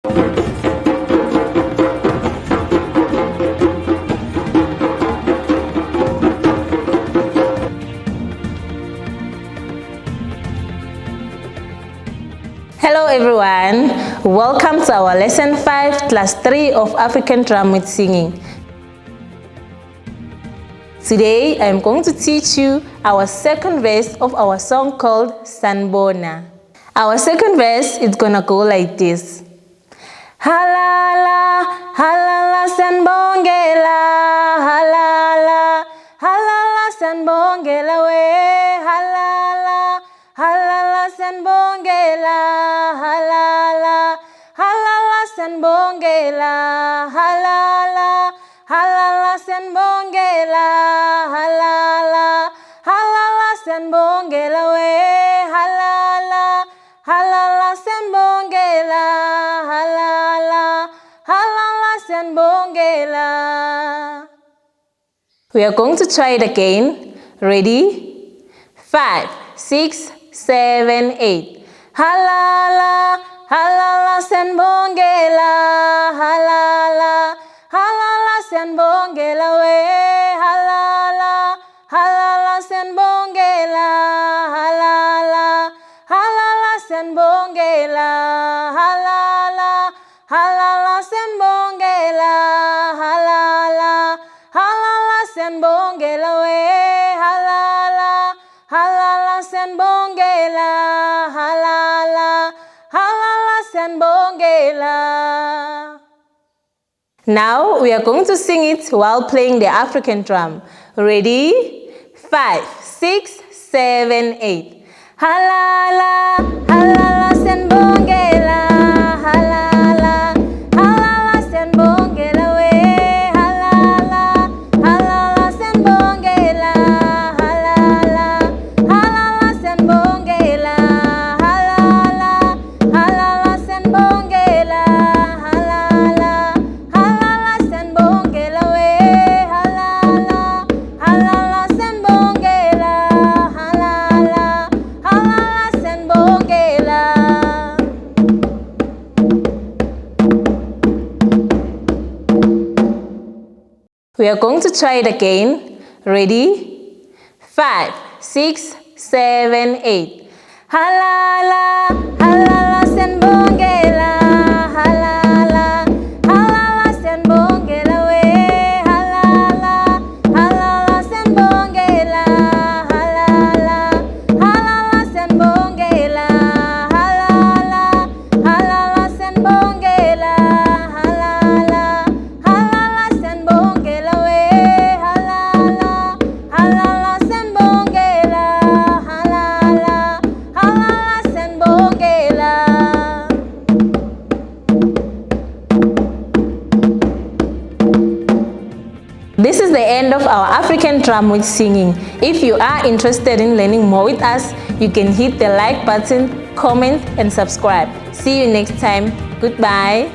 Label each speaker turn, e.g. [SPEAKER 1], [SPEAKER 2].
[SPEAKER 1] Hello everyone, welcome to our lesson 5 class 3 of African drum with singing. Today I am going to teach you our second verse of our song called Sanibona. Our second verse is gonna go like this. Halala, halala sanbongela, halala, halala sanbongela we, halala, halala sanbongela, halala, halala sanbongela, halala, halala sanbongela, halala, halala sanbongela we, halala, halala sanbongela, halala, halala sanbongela. We are going to try it again. Ready? 5, 6, 7, 8. Halala, halala sanbongela, halala, halala sanbongela we, halala, halala sanbongela, halala, halala sanbongela, halala, halala sanbongela, halala, halala sanbongela we, halala, halala sanbongela, halala, halala sanbongela. Now we are going to sing it while playing the African drum. Ready? 5, 6, 7, 8. Halala, halala sanbongela, halala, halala sanbongela we, halala, halala sanbongela, halala, halala sanbongela, halala, halala sanbongela, halala, halala sanbongela we, halala, halala sanbongela, halala, halala sanbongela. We are going to try it again. Ready? 5, 6, 7, 8. Halala, halala sanbongela, halala, halala sanbongela we, halala, halala sanbongela, halala, halala sanbongela, halala, halala sanbongela, halala, halala sanbongela we, halala, halala sanbongela, halala, halala sanbongela. This is the end of our African drum with singing. If you are interested in learning more with us, you can hit the like button, comment and subscribe. See you next time. Goodbye.